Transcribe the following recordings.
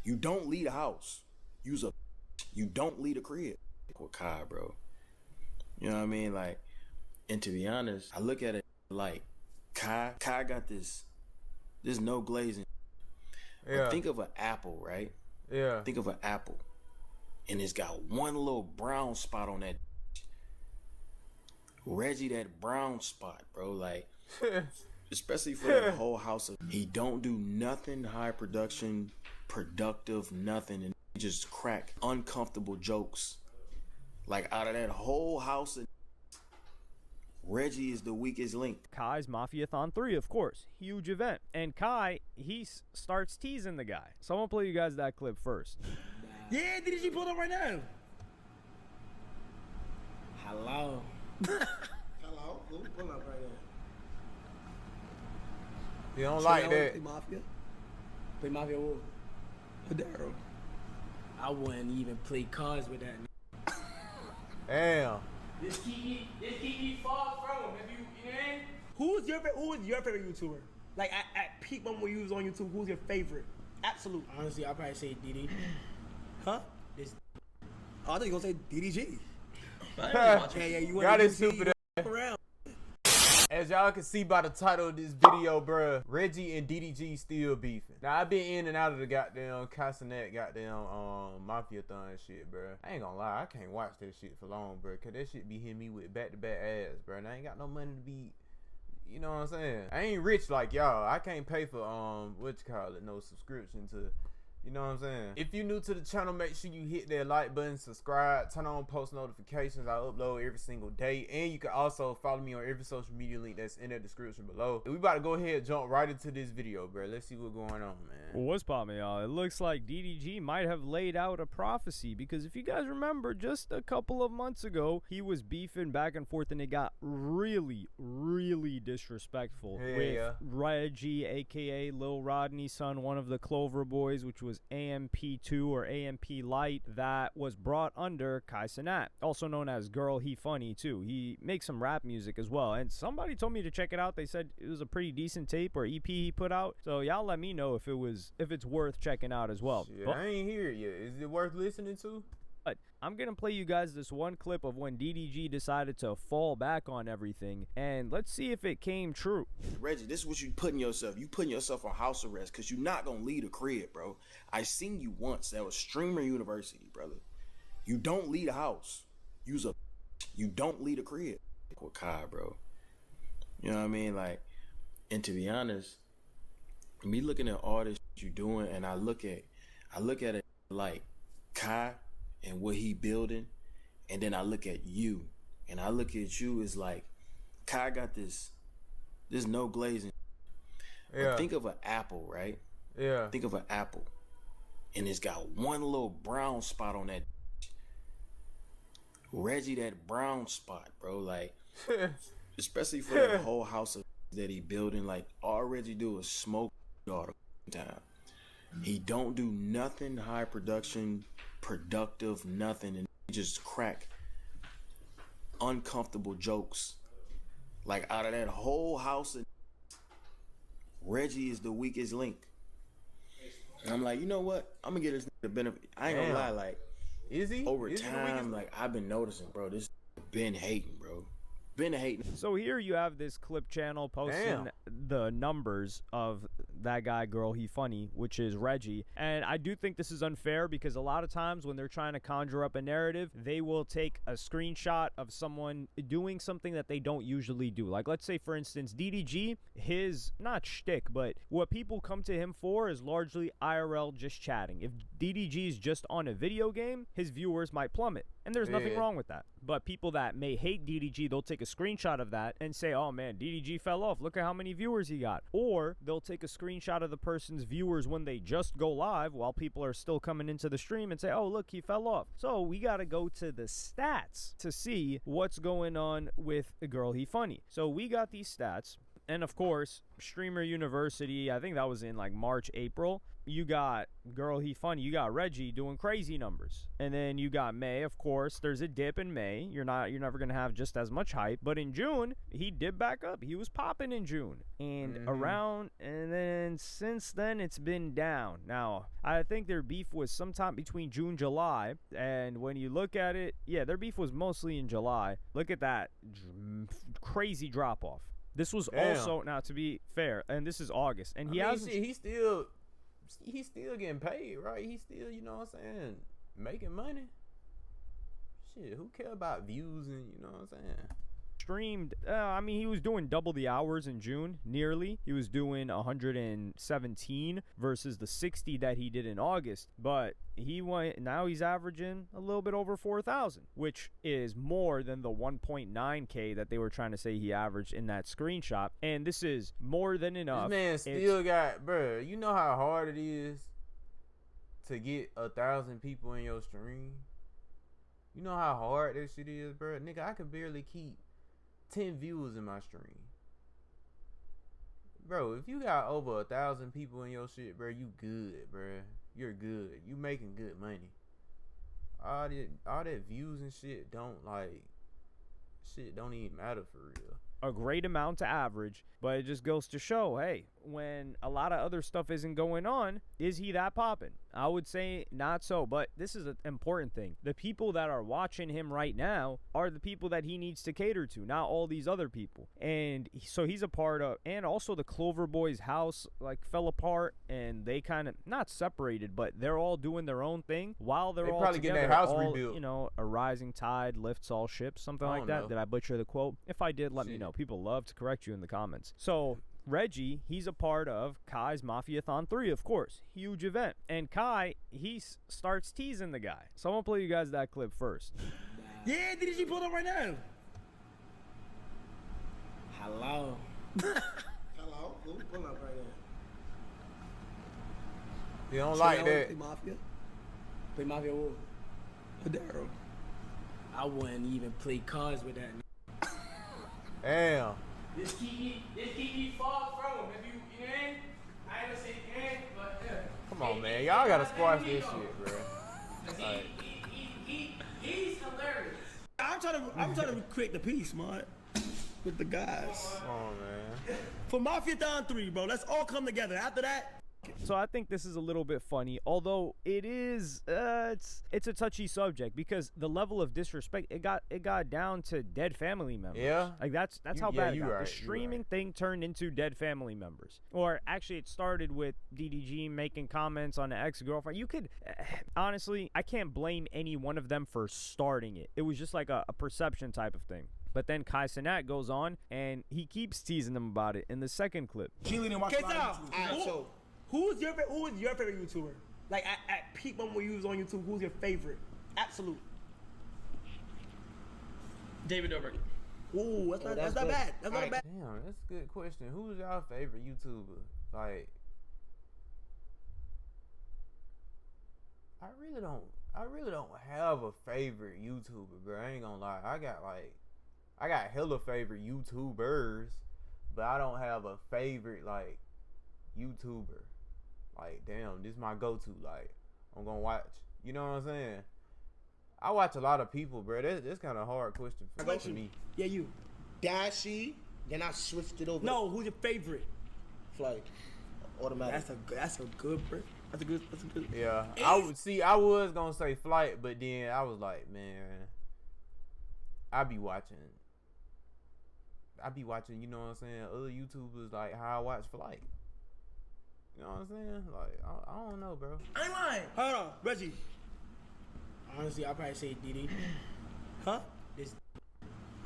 You don't leave a house. You don't leave a crib. With Kai, bro. You know what I mean? Like, and to be honest, I look at it like Kai got this no glazing. Yeah. But think of an apple, right? Yeah. Think of an apple. And it's got one little brown spot on that. Reggie, that brown spot, bro. Like, especially for that whole house. He don't do nothing high production, productive, nothing. And he just crack uncomfortable jokes. Like, out of that whole house, Reggie is the weakest link. Kai's Mafiathon 3, of course. Huge event. And Kai, he starts teasing the guy. So I'm going to play you guys that clip first. Yeah, DDG pulled up right now. Hello. Hello. Who pull up right now? You don't like that. Play Mafia? Play Mafia with Daryl. I wouldn't even play cards with that. Damn. This keep me far from him. You know? Who was your favorite YouTuber? Like at peak moment when you was on YouTube, who's your favorite? Absolute. Honestly, I'd probably say DD. Huh? This. Oh, I thought you were gonna say DDG. Yeah, you got it stupid. Around. As y'all can see by the title of this video, bruh, Reggie and DDG still beefing. Now, I've been in and out of the goddamn Cenat goddamn Mafiathon shit, bruh. I ain't gonna lie, I can't watch that shit for long, bruh, cause that shit be hitting me with back-to-back ads, bruh. And I ain't got no money to be, you know what I'm saying? I ain't rich like y'all. I can't pay for, no subscription to, you know what I'm saying? If you're new to the channel, make sure you hit that like button, subscribe, turn on post notifications. I upload every single day. And you can also follow me on every social media link that's in the description below. And we about to go ahead and jump right into this video, bro. Let's see what's going on, man. What's poppin', y'all? It looks like DDG might have laid out a prophecy, because if you guys remember, just a couple of months ago, he was beefing back and forth, and it got really, really disrespectful with Reggie, aka Lil Rodney's son, one of the Clover boys, which was AMP2 or AMP Light, that was brought under Cenat, also known as Girl He Funny too. He makes some rap music as well, and somebody told me to check it out. They said it was a pretty decent tape or EP he put out, so y'all let me know if it's worth checking out as well. Shit, I ain't hear it yet. Is it worth listening to? But I'm gonna play you guys this one clip of when DDG decided to fall back on everything, and let's see if it came true. Reggie, this is what you putting yourself. You putting yourself on house arrest because you're not gonna leave a crib, bro. I seen you once. That was Streamer University, brother. You don't leave a house. You don't leave a crib. With Kai, bro. You know what I mean? Like, and to be honest, me looking at all this you doing, and I look at it like Kai and what he building, and then I look at you, and I look at you as like Kai got this no glazing. Yeah. But think of an apple, right? Yeah. Think of an apple, and it's got one little brown spot on that. Reggie, that brown spot, bro. Like, especially for that whole house that he building. Like, all Reggie do is smoke all the time. He don't do nothing high production, productive, nothing, and he just crack uncomfortable jokes. Like, out of that whole house, Reggie is the weakest link. And I'm like, you know what? I'm gonna get this the benefit. I ain't gonna lie, like, is he? Over time, like, I've been noticing, bro, this been hating, bro. Been hating. So here you have this clip channel posting the numbers of that guy, Girl He Funny, which is Reggie. And I do think this is unfair, because a lot of times when they're trying to conjure up a narrative, they will take a screenshot of someone doing something that they don't usually do. Like, let's say, for instance, DDG, his, not shtick, but what people come to him for is largely IRL just chatting. If DDG is just on a video game, his viewers might plummet. And there's nothing wrong with that. But people that may hate DDG, they'll take a screenshot of that and say, oh man, DDG fell off. Look at how many viewers he got. Or they'll take a screenshot of the person's viewers when they just go live while people are still coming into the stream and say, oh, look, he fell off. So we got to go to the stats to see what's going on with Girl He Funny. So we got these stats. And of course, Streamer University, I think that was in like March, April. You got Girl He Funny, you got Reggie doing crazy numbers. And then you got May, of course. There's a dip in May. You're never gonna have just as much hype. But in June, he dipped back up. He was popping in June. And and then since then it's been down. Now, I think their beef was sometime between June, July. And when you look at it, yeah, their beef was mostly in July. Look at that crazy drop off. This was also, now to be fair, and this is August, and he's still getting paid, right? He's still, you know what I'm saying, making money. Shit, who care about views and, you know what I'm saying? Streamed, I mean, he was doing double the hours in June, nearly. He was doing 117 versus the 60 that he did in August. But now he's averaging a little bit over 4,000, which is more than the 1.9K that they were trying to say he averaged in that screenshot. And this is more than enough. This man still got, bro, you know how hard it is to get 1,000 people in your stream? You know how hard this shit is, bro? Nigga, I could barely keep 10 viewers in my stream. Bro, if you got over 1,000 people in your shit, bro, you good, bro. You're good. You making good money. All that views and shit don't even matter for real. A great amount to average, but it just goes to show, hey, when a lot of other stuff isn't going on, is he that popping? I would say not so, but this is an important thing. The people that are watching him right now are the people that he needs to cater to, not all these other people. And so he's a part of, and also the Clover Boys house like fell apart, and they kind of not separated, but they're all doing their own thing while they're all probably together. Getting their house all, rebuilt. You know, a rising tide lifts all ships, something like that. Know. Did I butcher the quote? If I did, let me know. People love to correct you in the comments. So Reggie, he's a part of Kai's Mafiathon 3, of course. Huge event. And Kai, he starts teasing the guy. So I'm going to play you guys that clip first. Yeah, DDG pulled up right now. Hello. Hello? Who pull up right now? You don't like that. Play Mafia? Play Mafia what? Daryl. I wouldn't even play cards with that. Damn. This keep far from him. If you ain't, I ain't gonna say ain't, but Come on, man. Y'all gotta squash this shit, bro. Like, he's hilarious. I'm trying to create the peace, man, with the guys. come on, man. For Mafiathon 3, bro. Let's all come together. After that. So I think this is a little bit funny, although it is it's a touchy subject because the level of disrespect it got down to dead family members. Yeah, like that's how bad it got. Right, the streaming thing turned into dead family members, or actually it started with DDG making comments on an ex-girlfriend. You could honestly, I can't blame any one of them for starting it. It was just like a perception type of thing. But then Cenat goes on and he keeps teasing them about it in the second clip. Who's your favorite YouTuber? Like at peak moment when you was on YouTube, who's your favorite? Absolute. David Dobrik. Ooh, that's not bad. That's not bad. Damn, that's a good question. Who's y'all favorite YouTuber? Like, I really don't have a favorite YouTuber, bro. I ain't gonna lie. I got hella favorite YouTubers, but I don't have a favorite like YouTuber. Like, damn, this is my go-to. Like, I'm gonna watch. You know what I'm saying? I watch a lot of people, bro. That's kind of a hard question for me. Yeah, you. Dashy. Then I switched it over. No, who's your favorite? Flight. Automatic. That's a good, bro. That's a good. Yeah, I was gonna say Flight, but then I was like, man, I be watching. You know what I'm saying? Other YouTubers like how I watch Flight. You know what I'm saying? Like, I don't know, bro. I ain't lying. Hold on, Reggie. Honestly, I'll probably say DD. Huh? This.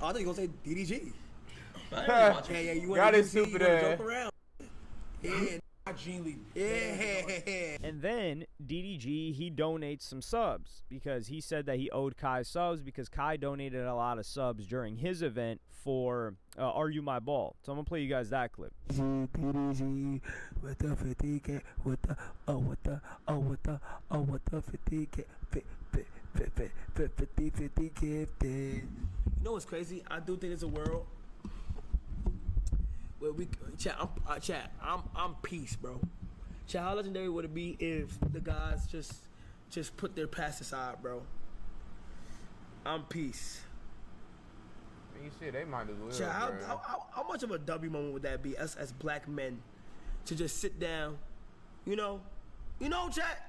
Oh, I thought you were gonna say DDG. Yeah, you got it, stupid ass. Joke around. Yeah. And then DDG, he donates some subs because he said that he owed Kai subs because Kai donated a lot of subs during his event for Are You My Ball. So I'm gonna play you guys that clip. DDG with the 50K, with the 50K, 50 gifted. You know what's crazy? I do think there's a world Well, I'm peace, bro. Chat, how legendary would it be if the guys just put their past aside, bro? I'm peace. You see, they might as well. Chat, bro. how much of a W moment would that be, us as black men, to just sit down, chat?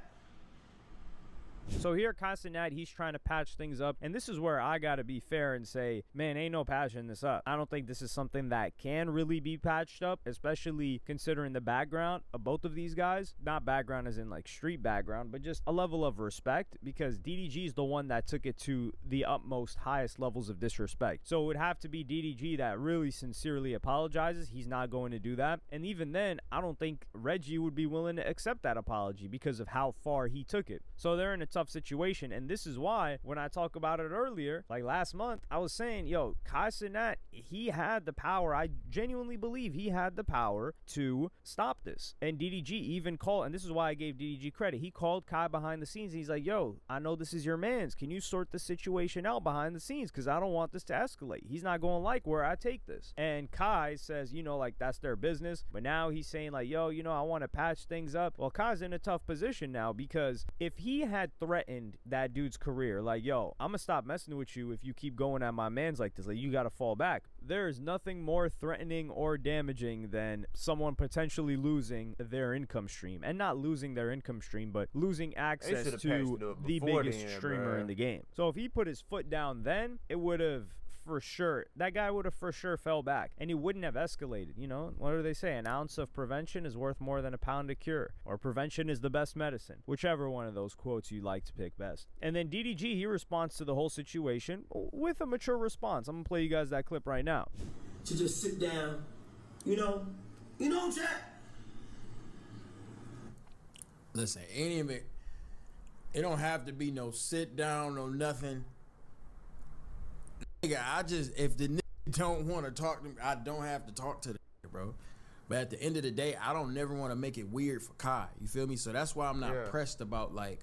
So here, Cenat, he's trying to patch things up, and this is where I gotta be fair and say, man, ain't no patching this up. I don't think this is something that can really be patched up, especially considering the background of both of these guys. Not background as in like street background, but just a level of respect, because DDG is the one that took it to the utmost highest levels of disrespect. So it would have to be DDG that really sincerely apologizes. He's not going to do that, and even then, I don't think Reggie would be willing to accept that apology because of how far he took it. So they're in a tough situation, and this is why when I talk about it earlier, like last month, I was saying, yo, Cenat, he had the power. I genuinely believe he had the power to stop this. And DDG even called, and this is why I gave DDG credit. He called Kai behind the scenes, and he's like, yo, I know this is your man's. Can you sort the situation out behind the scenes? Because I don't want this to escalate. He's not going to like where I take this. And Kai says, like, that's their business. But now he's saying, like, yo, I want to patch things up. Well, Kai's in a tough position now, because if he had threatened that dude's career, like, yo, I'm gonna stop messing with you if you keep going at my mans like this, like, you gotta fall back. There is nothing more threatening or damaging than someone potentially losing their income stream, and not losing their income stream, but losing access to the biggest streamer in the game. So if he put his foot down then, it would have that guy would have for sure fell back, and he wouldn't have escalated. What do they say? An ounce of prevention is worth more than a pound of cure, or prevention is the best medicine, whichever one of those quotes you like to pick best. And then DDG, he responds to the whole situation with a mature response. I'm gonna play you guys that clip right now. To just sit down, chat. Listen, it don't have to be no sit down, no nothing. Nigga, if the nigga don't want to talk to me, I don't have to talk to the nigga, bro. But at the end of the day, I don't never want to make it weird for Kai. You feel me? So that's why I'm not pressed about, like,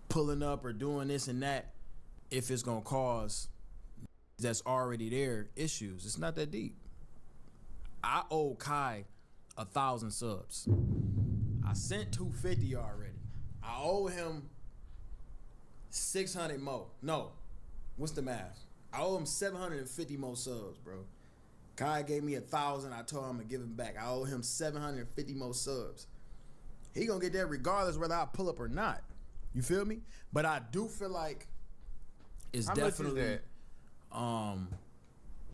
pulling up or doing this and that if it's going to cause that's already there issues. It's not that deep. I owe Kai 1,000 subs. I sent 250 already. I owe him 600 more. No. What's the math? I owe him 750 more subs, bro. Kai gave me 1,000. I told him to give him back. I owe him 750 more subs. He gonna get that regardless whether I pull up or not. You feel me? But I do feel like it's definitely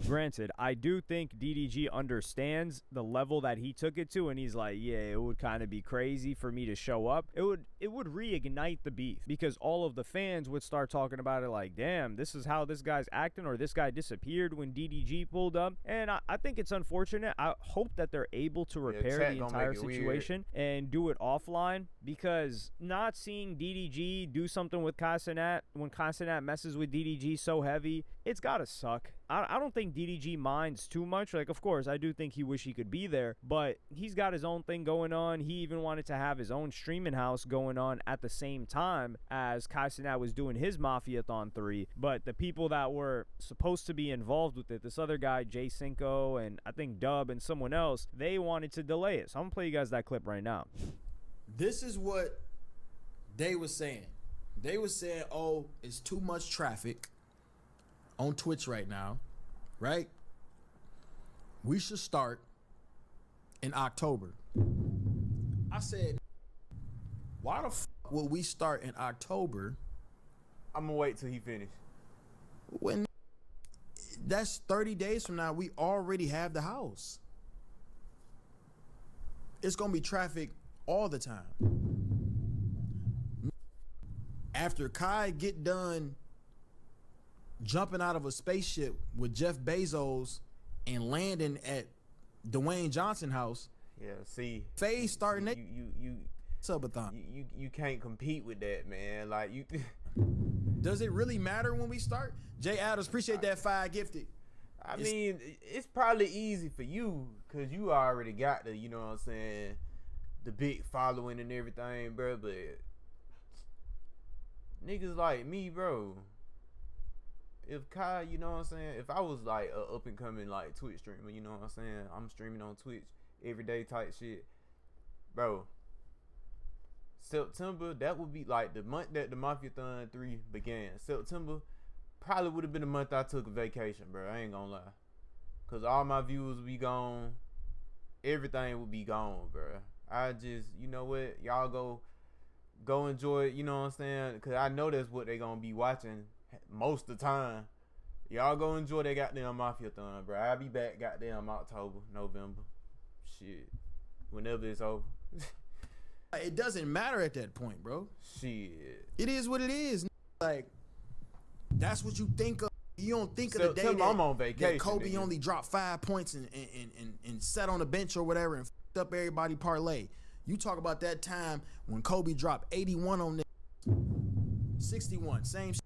Granted, I do think DDG understands the level that he took it to, and he's like, yeah, it would kind of be crazy for me to show up. It would reignite the beef, because all of the fans would start talking about it like, damn, this is how this guy's acting, or this guy disappeared when DDG pulled up. And I think it's unfortunate. I hope that they're able to repair the entire situation and do it offline, because not seeing DDG do something with Cenat when Cenat messes with DDG so heavy, it's gotta suck. I don't think DDG minds too much. Like, of course, I do think he wish he could be there, but he's got his own thing going on. He even wanted to have his own streaming house going on at the same time as Cenat was doing his Mafiathon 3. But the people that were supposed to be involved with it, this other guy, Jay Cinco, and I think Dub and someone else, they wanted to delay it. So I'm gonna play you guys that clip right now. This is what they were saying. They were saying, oh, it's too much traffic on Twitch right now, right? We should start in October. I said, why the f will we start in October? I'm gonna wait till he finishes. When that's 30 days from now, we already have the house. It's gonna be traffic all the time. After Kai get done jumping out of a spaceship with Jeff Bezos and landing at Dwayne Johnson house, see, Phase starting that you subathon. You can't compete with that, man. Like, you does it really matter when we start? Jay Adams, appreciate that 5 gifted. I mean, it's probably easy for you because you already got the, you know what I'm saying, the big following and everything, bro. But niggas like me, bro, if Kai, you know what I'm saying, if I was like a up and coming like Twitch streamer, you know what I'm saying, I'm streaming on Twitch everyday type shit, bro. September, that would be like the month that the Mafia-thon 3 began. September probably would have been the month I took a vacation, bro. I ain't gonna lie. Cause all my viewers would be gone. Everything would be gone, bro. I just, you know what, y'all go enjoy it, you know what I'm saying? Cause I know that's what they gonna be watching most of the time. Y'all go enjoy that goddamn Mafia-thon, bro. I'll be back goddamn October, November. Shit. Whenever it's over. It doesn't matter at that point, bro. Shit. It is what it is. Like, that's what you think of. You don't think of the day that, I'm on vacation, that Kobe nigga. only dropped 5 points and sat on the bench or whatever and fucked up everybody parlay. You talk about that time when Kobe dropped 81 on niggas. 61, same shit.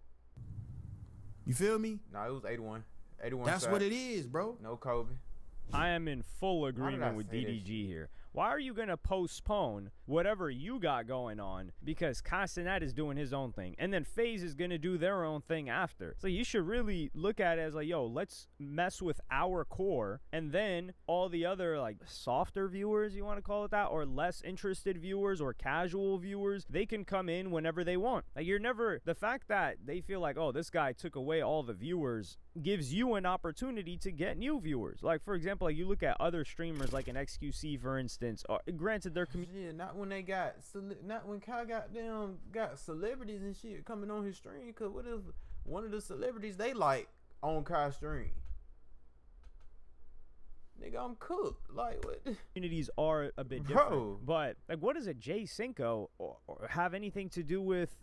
You feel me? No, it was 81. 81. That's what it is, bro. No Kobe. I am in full agreement with DDG here. Why are you going to postpone whatever you got going on because Cenat is doing his own thing and then FaZe is going to do their own thing after? So you should really look at it as like, yo, let's mess with our core, and then all the other like softer viewers, you want to call it that, or less interested viewers or casual viewers, they can come in whenever they want. Like, you're never, the fact that they feel like, oh, this guy took away all the viewers gives you an opportunity to get new viewers. Like, for example, like you look at other streamers like an XQC, for instance. Granted, their yeah, not when they got, not when Kai got celebrities and shit coming on his stream. Cause what if one of the celebrities they like on Kai's stream? Nigga, I'm cooked. Like, what? Communities are a bit different. Bro. But like, what does a J Cinco or have anything to do with?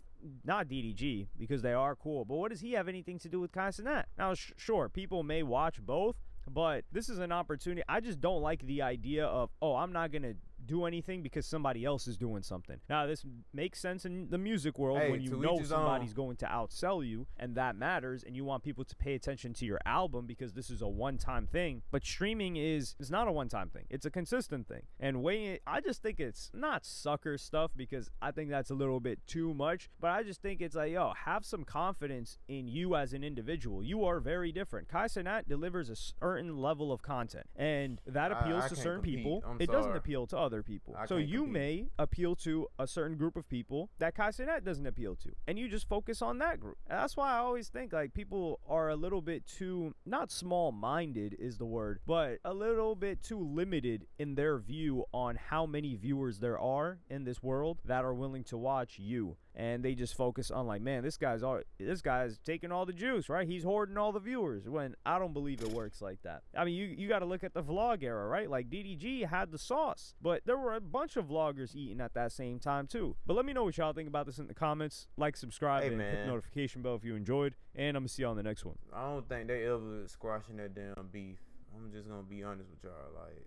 Not DDG, because they are cool, but what does he have anything to do with Cenat? Now, sure, people may watch both, but this is an opportunity. I just don't like the idea of, oh, I'm not going to do anything because somebody else is doing something. Now, this makes sense in the music world when you know somebody's going to outsell you, and that matters, and you want people to pay attention to your album because this is a one-time thing. But streaming is not a one-time thing. It's a consistent thing. And I just think it's not sucker stuff because I think that's a little bit too much, but I just think it's like, yo, have some confidence in you as an individual. You are very different. Cenat delivers a certain level of content, and that appeals to certain people. It doesn't appeal to other people. So you may appeal to a certain group of people that Cenat doesn't appeal to, and you just focus on that group. And that's why I always think like people are a little bit too, not small-minded is the word, but a little bit too limited in their view on how many viewers there are in this world that are willing to watch you. And they just focus on like, man, this guy's taking all the juice, right? He's hoarding all the viewers, when I don't believe it works like that. I mean, you got to look at the vlog era, right? Like DDG had the sauce, but there were a bunch of vloggers eating at that same time too. But let me know what y'all think about this in the comments. Like, subscribe, and hit the notification bell if you enjoyed. And I'm gonna see y'all on the next one. I don't think they ever squashing that damn beef. I'm just gonna be honest with y'all. Like,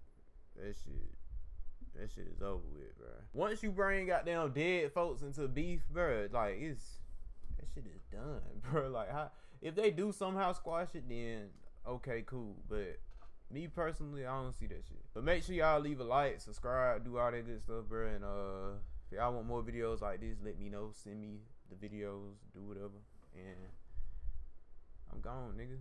that shit is over with, bro. Once you bring goddamn dead folks into beef, bro, like, that shit is done, bro. Like, if they do somehow squash it, then okay, cool. But me personally, I don't see that shit. But make sure y'all leave a like, subscribe, do all that good stuff, bro. And if y'all want more videos like this, let me know. Send me the videos, do whatever. And I'm gone, nigga.